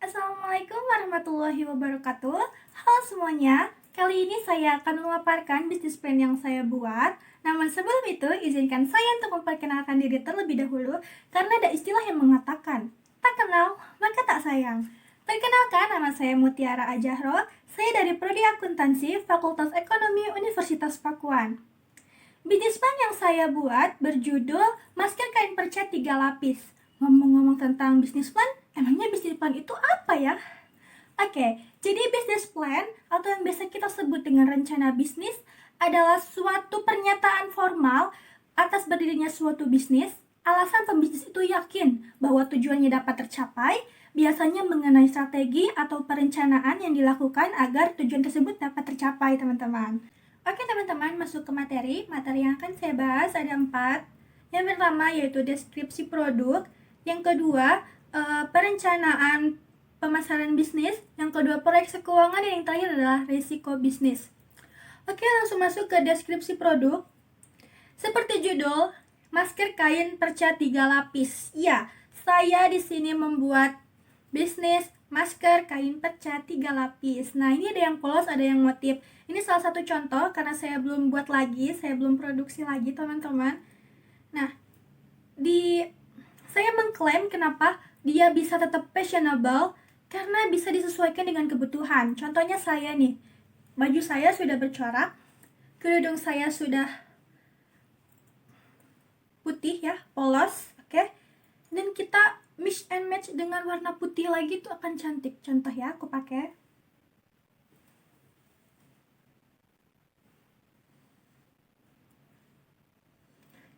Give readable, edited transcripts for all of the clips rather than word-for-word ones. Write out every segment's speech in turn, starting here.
Assalamualaikum warahmatullahi wabarakatuh. Halo semuanya, kali ini saya akan memaparkan bisnis plan yang saya buat. Namun sebelum itu, izinkan saya untuk memperkenalkan diri terlebih dahulu karena ada istilah yang mengatakan, tak kenal, maka tak sayang. Perkenalkan, nama saya Mutiara Ajahro, saya dari Prodi Akuntansi, Fakultas Ekonomi Universitas Pakuan. Bisnis plan yang saya buat berjudul Masker Kain Perca 3 Lapis. Ngomong-ngomong tentang bisnis plan, emangnya bisnis plan itu apa ya? Oke, jadi bisnis plan atau yang biasa kita sebut dengan rencana bisnis adalah suatu pernyataan formal atas berdirinya suatu bisnis. Alasan pembisnis itu yakin bahwa tujuannya dapat tercapai, biasanya mengenai strategi atau perencanaan yang dilakukan agar tujuan tersebut dapat tercapai, teman-teman. Oke teman-teman, masuk ke materi. Materi yang akan saya bahas ada 4. Yang pertama yaitu deskripsi produk. Yang kedua, perencanaan pemasaran bisnis. Yang kedua, proyeksi keuangan. Dan yang terakhir adalah risiko bisnis. Oke, langsung masuk ke deskripsi produk. Seperti judul, masker kain perca 3 lapis. Ya, saya di sini membuat bisnis masker kain perca 3 lapis. Nah, ini ada yang polos, ada yang motif. Ini salah satu contoh karena saya belum buat lagi, saya belum produksi lagi, teman-teman. Nah, saya mengklaim kenapa dia bisa tetap fashionable karena bisa disesuaikan dengan kebutuhan. Contohnya saya nih, baju saya sudah bercorak, kerudung saya sudah putih ya, polos, oke? Dan kita mix and match dengan warna putih lagi tuh akan cantik. Contoh ya, aku pakai.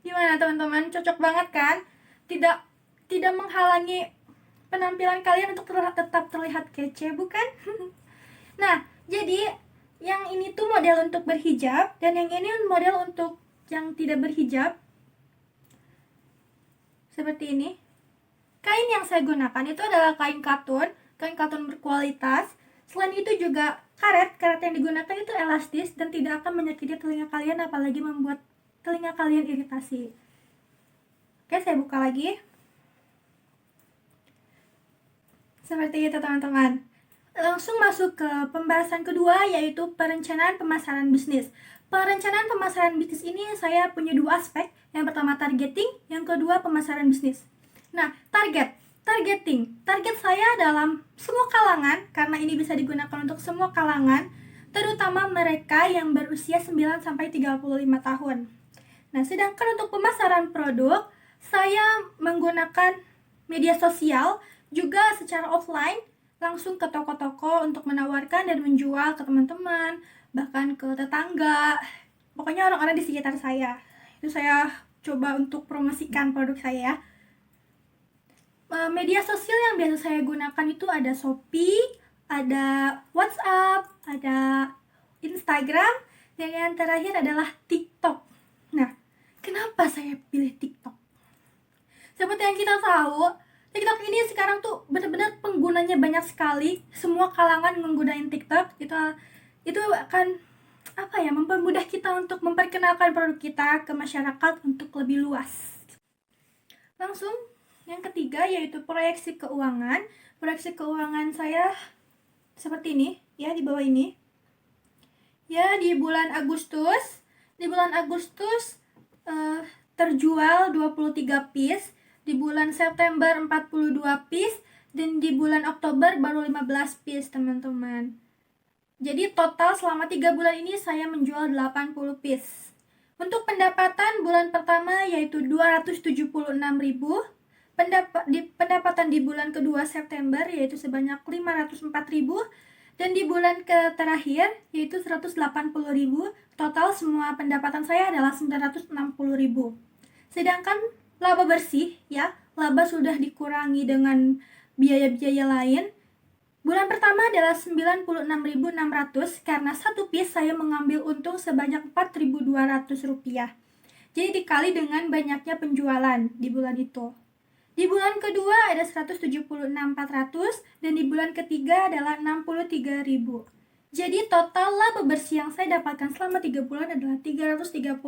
Gimana teman-teman? Cocok banget kan? Tidak menghalangi penampilan kalian untuk tetap terlihat kece, bukan? Nah, jadi yang ini tuh model untuk berhijab dan yang ini model untuk yang tidak berhijab. Seperti ini. Kain yang saya gunakan itu adalah kain katun berkualitas. Selain itu juga karet yang digunakan itu elastis dan tidak akan menyakiti telinga kalian, apalagi membuat telinga kalian iritasi. Oke, saya buka lagi. Seperti itu teman-teman. Langsung masuk ke pembahasan kedua, yaitu perencanaan pemasaran bisnis. Perencanaan pemasaran bisnis ini saya punya 2 aspek. Yang pertama targeting, yang kedua pemasaran bisnis. Nah, target saya dalam semua kalangan, karena ini bisa digunakan untuk semua kalangan, terutama mereka yang berusia 9-35 tahun. Nah, sedangkan untuk pemasaran produk, saya menggunakan media sosial, juga secara offline, langsung ke toko-toko untuk menawarkan dan menjual ke teman-teman, bahkan ke tetangga, pokoknya orang-orang di sekitar saya. Itu saya coba untuk promosikan produk saya ya. Media sosial yang biasa saya gunakan itu ada Shopee, ada WhatsApp, ada Instagram, dan yang terakhir adalah TikTok. Nah, kenapa saya pilih TikTok? Seperti yang kita tahu, TikTok ini sekarang tuh benar-benar penggunanya banyak sekali. Semua kalangan menggunakan TikTok. Itu akan mempermudah kita untuk memperkenalkan produk kita ke masyarakat untuk lebih luas. Langsung yang ketiga yaitu proyeksi keuangan. Proyeksi keuangan saya seperti ini ya, di bawah ini. Ya, di bulan Agustus terjual 23 piece, di bulan September 42 piece, dan di bulan Oktober baru 15 piece, teman-teman. Jadi total selama 3 bulan ini saya menjual 80 piece. Untuk pendapatan bulan pertama yaitu 276.000. Pendapatan di bulan kedua September yaitu sebanyak 504.000. Dan di bulan terakhir yaitu 180.000. Total semua pendapatan saya adalah 960.000. Sedangkan laba bersih ya, laba sudah dikurangi dengan biaya-biaya lain. Bulan pertama adalah 96.600 karena satu piece saya mengambil untung sebanyak 4.200 rupiah. Jadi dikali dengan banyaknya penjualan di bulan itu. Di bulan kedua ada 176.400 dan di bulan ketiga adalah 63.000. Jadi total laba bersih yang saya dapatkan selama 3 bulan adalah 336.000.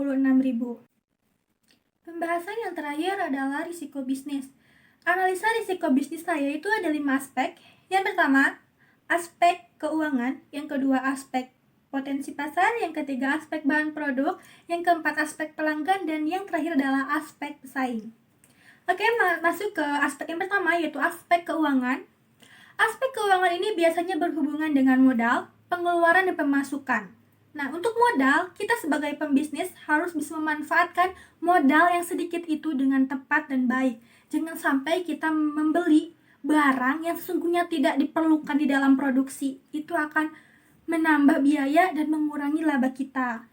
Pembahasan yang terakhir adalah risiko bisnis. Analisa risiko bisnis saya itu ada 5 aspek. Yang pertama, aspek keuangan, yang kedua aspek potensi pasar, yang ketiga aspek bahan produk, yang keempat aspek pelanggan, dan yang terakhir adalah aspek pesaing. Oke, masuk ke aspek yang pertama, yaitu aspek keuangan. Aspek keuangan ini biasanya berhubungan dengan modal, pengeluaran, dan pemasukan. Nah, untuk modal, kita sebagai pembisnis harus bisa memanfaatkan modal yang sedikit itu dengan tepat dan baik. Jangan sampai kita membeli barang yang sesungguhnya tidak diperlukan di dalam produksi. Itu akan menambah biaya dan mengurangi laba kita.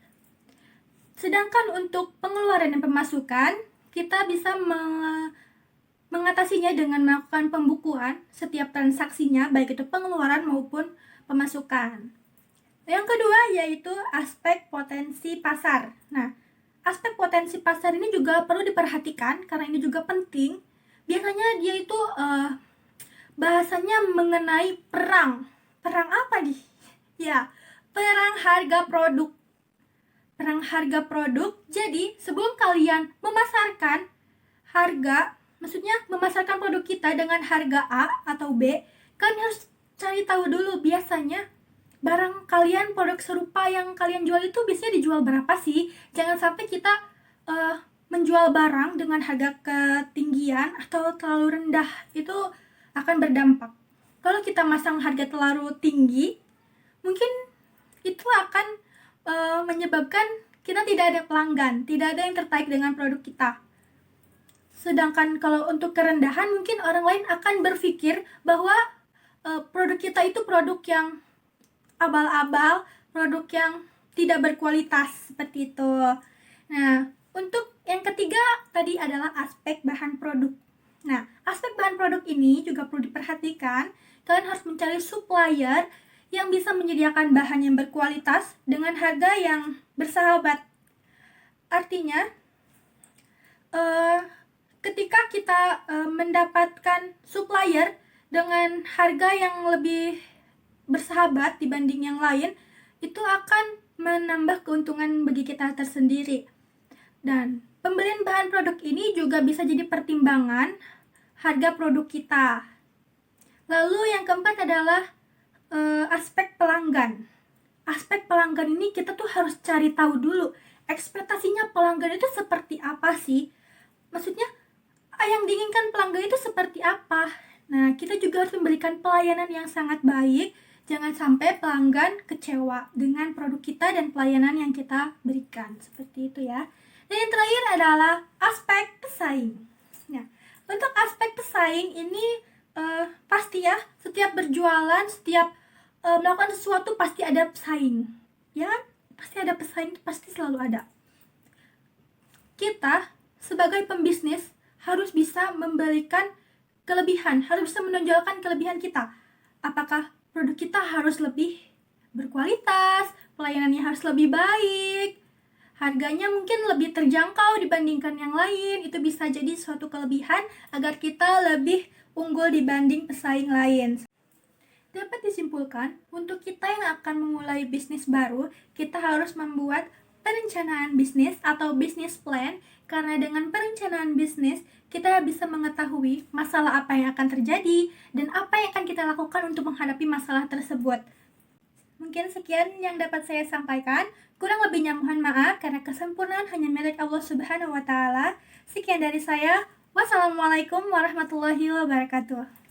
Sedangkan untuk pengeluaran dan pemasukan, kita bisa mengatasinya dengan melakukan pembukuan setiap transaksinya, baik itu pengeluaran maupun pemasukan. Yang kedua yaitu aspek potensi pasar. Nah, aspek potensi pasar ini juga perlu diperhatikan karena ini juga penting. Biasanya dia itu bahasanya mengenai perang. Perang apa nih? Ya, perang harga produk. Perang harga produk. Jadi, sebelum kalian memasarkan harga, maksudnya memasarkan produk kita dengan harga A atau B, kalian harus cari tahu dulu biasanya barang kalian, produk serupa yang kalian jual itu biasanya dijual berapa sih? Jangan sampai kita menjual barang dengan harga ketinggian atau terlalu rendah. Itu akan berdampak. Kalau kita masang harga terlalu tinggi, mungkin itu akan menyebabkan kita tidak ada pelanggan, tidak ada yang tertarik dengan produk kita. Sedangkan kalau untuk kerendahan, mungkin orang lain akan berpikir bahwa produk kita itu produk yang abal-abal, produk yang tidak berkualitas, seperti itu. Nah, untuk yang ketiga tadi adalah aspek bahan produk. Nah, aspek bahan produk ini juga perlu diperhatikan. Kalian harus mencari supplier yang bisa menyediakan bahan yang berkualitas dengan harga yang bersahabat. Artinya, ketika kita mendapatkan supplier dengan harga yang lebih bersahabat dibanding yang lain, itu akan menambah keuntungan bagi kita tersendiri. Dan pembelian bahan produk ini juga bisa jadi pertimbangan harga produk kita. Lalu yang keempat adalah aspek pelanggan. Aspek pelanggan ini kita tuh harus cari tahu dulu ekspektasinya pelanggan itu seperti apa sih. Maksudnya yang diinginkan pelanggan itu seperti apa. Nah, kita juga harus memberikan pelayanan yang sangat baik. Jangan sampai pelanggan kecewa dengan produk kita dan pelayanan yang kita berikan. Seperti itu ya. Dan yang terakhir adalah aspek pesaing. Nah, untuk aspek pesaing ini pasti ya, setiap berjualan, setiap melakukan sesuatu pasti ada pesaing. Ya, pasti ada pesaing, pasti selalu ada. Kita sebagai pembisnis harus bisa memberikan kelebihan, harus bisa menonjolkan kelebihan kita. Apakah produk kita harus lebih berkualitas, pelayanannya harus lebih baik, harganya mungkin lebih terjangkau dibandingkan yang lain. Itu bisa jadi suatu kelebihan agar kita lebih unggul dibanding pesaing lain. Dapat disimpulkan, untuk kita yang akan memulai bisnis baru, kita harus membuat perencanaan bisnis atau business plan, karena dengan perencanaan bisnis, kita bisa mengetahui masalah apa yang akan terjadi dan apa yang akan kita lakukan untuk menghadapi masalah tersebut. Mungkin sekian yang dapat saya sampaikan. Kurang lebihnya mohon maaf karena kesempurnaan hanya milik Allah Subhanahu wa Ta'ala. Sekian dari saya. Wassalamualaikum warahmatullahi wabarakatuh.